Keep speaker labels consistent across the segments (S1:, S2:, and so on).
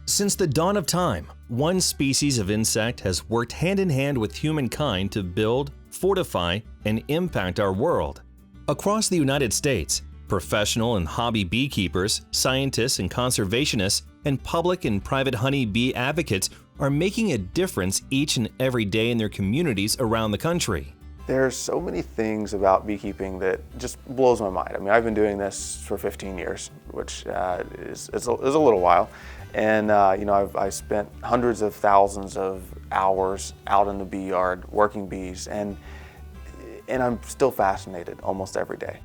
S1: Since the dawn of time, one species of insect has worked hand in hand with humankind to build, fortify, and impact our world. Across the United States, professional and hobby beekeepers, scientists and conservationists, and public and private honey bee advocates are making a difference each and every day in their communities around the country.
S2: There's so many things about beekeeping that just blows my mind. I mean, I've been doing this for 15 years, which is a little while. And I've spent hundreds of thousands of hours out in the bee yard working bees, and I'm still fascinated almost every day.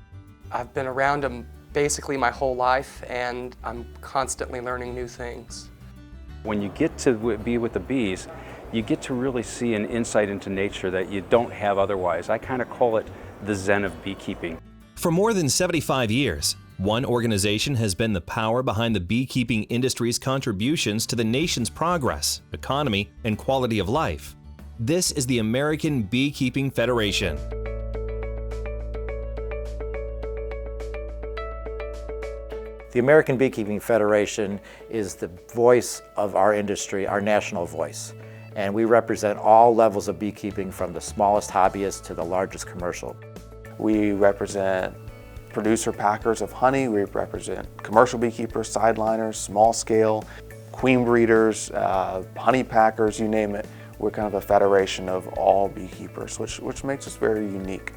S3: I've been around them basically my whole life, and I'm constantly learning new things.
S4: When you get to be with the bees, you get to really see an insight into nature that you don't have otherwise. I kind of call it the Zen of beekeeping.
S1: For more than 75 years, one organization has been the power behind the beekeeping industry's contributions to the nation's progress, economy, and quality of life. This is the American Beekeeping Federation.
S5: The American Beekeeping Federation is the voice of our industry, our national voice. And we represent all levels of beekeeping, from the smallest hobbyists to the largest commercial.
S2: We represent producer packers of honey, we represent commercial beekeepers, sideliners, small scale, queen breeders, honey packers, you name it. We're kind of a federation of all beekeepers, which makes us very unique.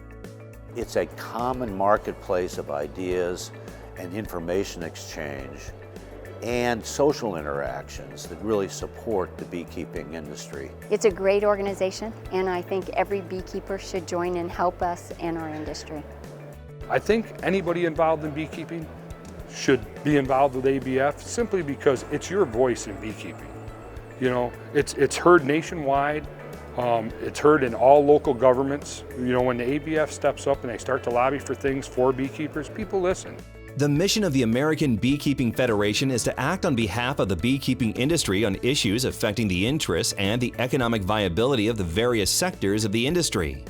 S6: It's a common marketplace of ideas and information exchange and social interactions that really support the beekeeping industry.
S7: It's a great organization, and I think every beekeeper should join and help us in our industry.
S8: I think anybody involved in beekeeping should be involved with ABF simply because it's your voice in beekeeping. You know, it's heard nationwide, it's heard in all local governments. You know, when the ABF steps up and they start to lobby for things for beekeepers, people listen.
S1: The mission of the American Beekeeping Federation is to act on behalf of the beekeeping industry on issues affecting the interests and the economic viability of the various sectors of the industry.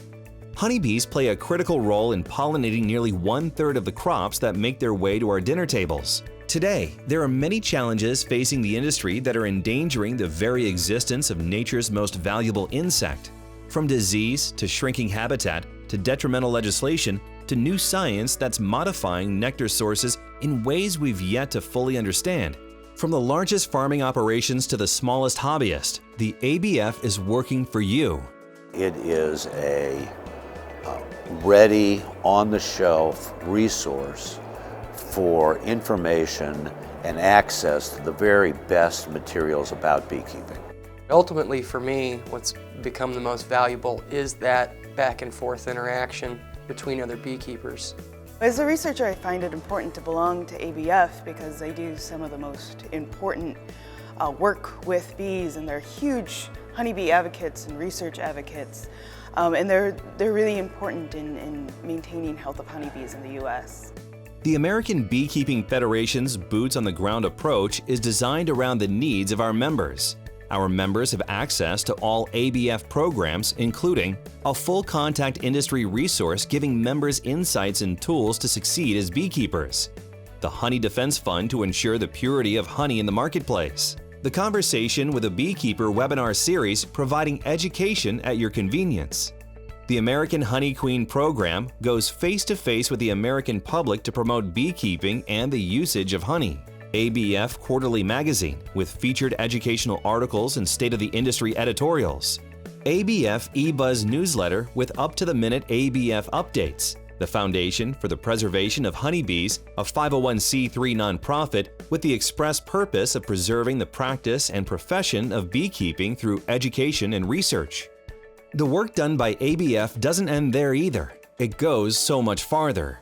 S1: Honeybees play a critical role in pollinating nearly 1/3 of the crops that make their way to our dinner tables. Today, there are many challenges facing the industry that are endangering the very existence of nature's most valuable insect. From disease to shrinking habitat to detrimental legislation to new science that's modifying nectar sources in ways we've yet to fully understand. From the largest farming operations to the smallest hobbyist, the ABF is working for you.
S6: It is a ready, on-the-shelf resource for information and access to the very best materials about beekeeping.
S3: Ultimately, for me, what's become the most valuable is that back and forth interaction between other beekeepers.
S9: As a researcher, I find it important to belong to ABF because they do some of the most important work with bees, and they're huge honeybee advocates and research advocates. And they're really important in maintaining health of honeybees in the U.S.
S1: The American Beekeeping Federation's boots-on-the-ground approach is designed around the needs of our members. Our members have access to all ABF programs, including a full contact industry resource giving members insights and tools to succeed as beekeepers, the Honey Defense Fund to ensure the purity of honey in the marketplace, the Conversation with a Beekeeper webinar series providing education at your convenience. The American Honey Queen program goes face-to-face with the American public to promote beekeeping and the usage of honey. ABF Quarterly Magazine with featured educational articles and state-of-the-industry editorials. ABF eBuzz newsletter with up-to-the-minute ABF updates. The Foundation for the Preservation of Honeybees, a 501c3 nonprofit with the express purpose of preserving the practice and profession of beekeeping through education and research. The work done by ABF doesn't end there either. It goes so much farther.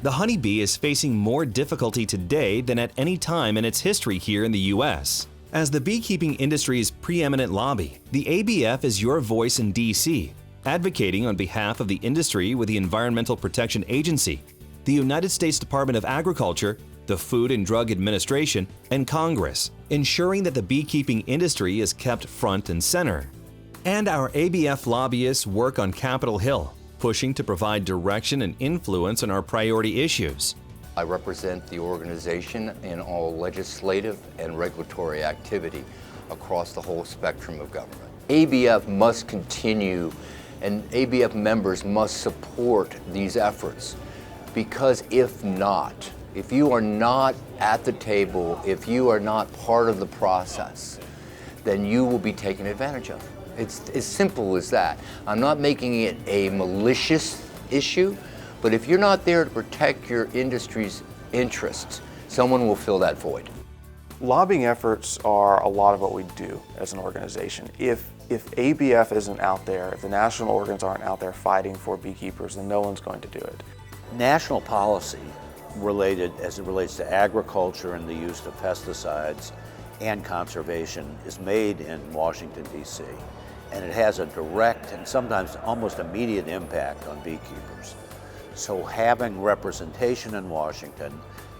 S1: The honeybee is facing more difficulty today than at any time in its history here in the U.S. As the beekeeping industry's preeminent lobby, the ABF is your voice in D.C., advocating on behalf of the industry with the Environmental Protection Agency, the United States Department of Agriculture, the Food and Drug Administration, and Congress, ensuring that the beekeeping industry is kept front and center. And our ABF lobbyists work on Capitol Hill, pushing to provide direction and influence on our priority issues.
S10: I represent the organization in all legislative and regulatory activity across the whole spectrum of government. ABF must continue, and ABF members must support these efforts, because if not, if you are not at the table, if you are not part of the process, then you will be taken advantage of. It's as simple as that. I'm not making it a malicious issue, but if you're not there to protect your industry's interests, someone will fill that void.
S2: Lobbying efforts are a lot of what we do as an organization. If ABF isn't out there, if the national organs aren't out there fighting for beekeepers, then no one's going to do it.
S6: National policy related, as it relates to agriculture and the use of pesticides and conservation, is made in Washington, D.C. And it has a direct and sometimes almost immediate impact on beekeepers. So having representation in Washington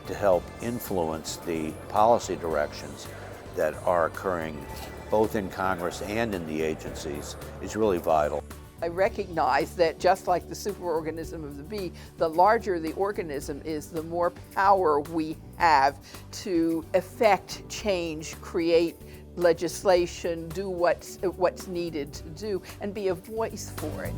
S6: to help influence the policy directions that are occurring both in Congress and in the agencies is really vital.
S11: I recognize that just like the superorganism of the bee, the larger the organism is, the more power we have to affect change, create legislation, do what's needed to do, and be a voice for it.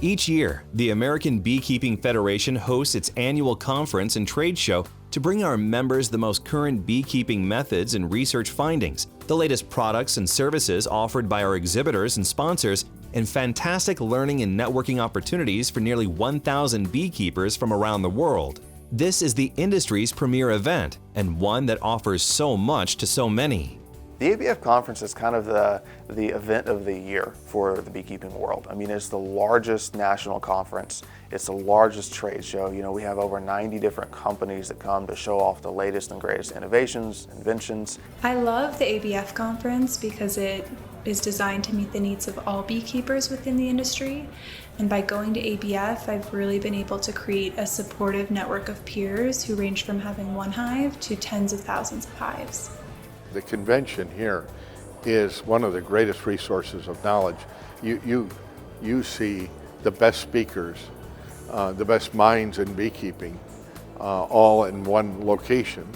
S1: Each year, the American Beekeeping Federation hosts its annual conference and trade show to bring our members the most current beekeeping methods and research findings, the latest products and services offered by our exhibitors and sponsors, and fantastic learning and networking opportunities for nearly 1,000 beekeepers from around the world. This is the industry's premier event, and one that offers so much to so many.
S2: The ABF conference is kind of the event of the year for the beekeeping world. I mean, it's the largest national conference. It's the largest trade show. You know, we have over 90 different companies that come to show off the latest and greatest innovations, inventions.
S12: I love the ABF conference because it is designed to meet the needs of all beekeepers within the industry. And by going to ABF, I've really been able to create a supportive network of peers who range from having one hive to tens of thousands of hives.
S13: The convention here is one of the greatest resources of knowledge. You see the best speakers, the best minds in beekeeping, all in one location.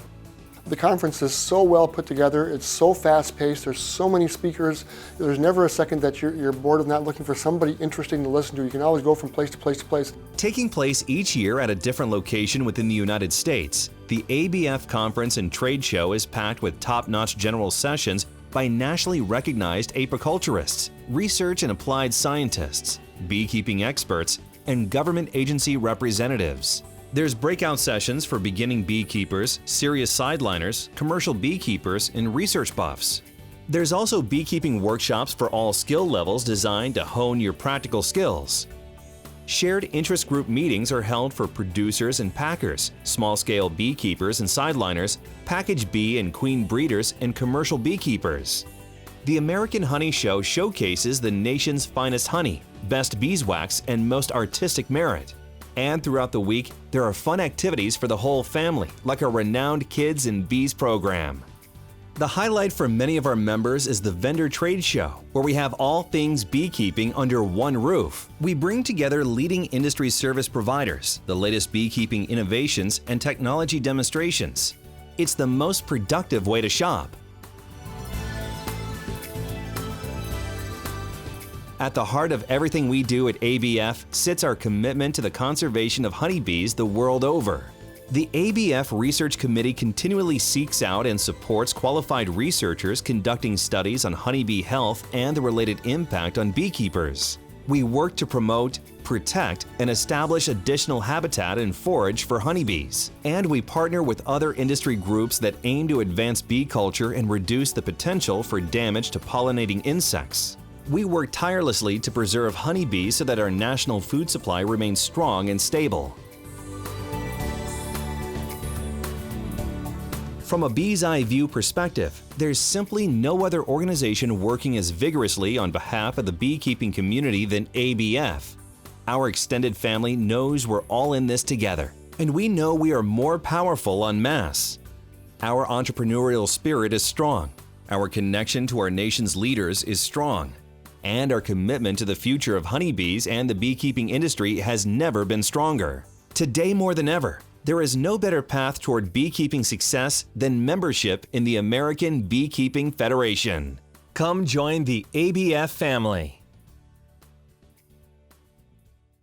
S14: The conference is so well put together, it's so fast-paced, there's so many speakers, there's never a second that you're bored of not looking for somebody interesting to listen to. You can always go from place to place to place.
S1: Taking place each year at a different location within the United States, the ABF Conference and Trade Show is packed with top-notch general sessions by nationally recognized apiculturists, research and applied scientists, beekeeping experts, and government agency representatives. There's breakout sessions for beginning beekeepers, serious sideliners, commercial beekeepers, and research buffs. There's also beekeeping workshops for all skill levels designed to hone your practical skills. Shared interest group meetings are held for producers and packers, small-scale beekeepers and sideliners, package bee and queen breeders, and commercial beekeepers. The American Honey Show showcases the nation's finest honey, best beeswax, and most artistic merit. And throughout the week, there are fun activities for the whole family, like our renowned Kids and Bees program. The highlight for many of our members is the Vendor Trade Show, where we have all things beekeeping under one roof. We bring together leading industry service providers, the latest beekeeping innovations, and technology demonstrations. It's the most productive way to shop. At the heart of everything we do at ABF sits our commitment to the conservation of honeybees the world over. The ABF Research Committee continually seeks out and supports qualified researchers conducting studies on honeybee health and the related impact on beekeepers. We work to promote, protect, and establish additional habitat and forage for honeybees. And we partner with other industry groups that aim to advance bee culture and reduce the potential for damage to pollinating insects. We work tirelessly to preserve honeybees so that our national food supply remains strong and stable. From a bee's eye view perspective, there's simply no other organization working as vigorously on behalf of the beekeeping community than ABF. Our extended family knows we're all in this together, and we know we are more powerful en masse. Our entrepreneurial spirit is strong. Our connection to our nation's leaders is strong. And our commitment to the future of honeybees and the beekeeping industry has never been stronger. Today more than ever, there is no better path toward beekeeping success than membership in the American Beekeeping Federation. Come join the ABF family.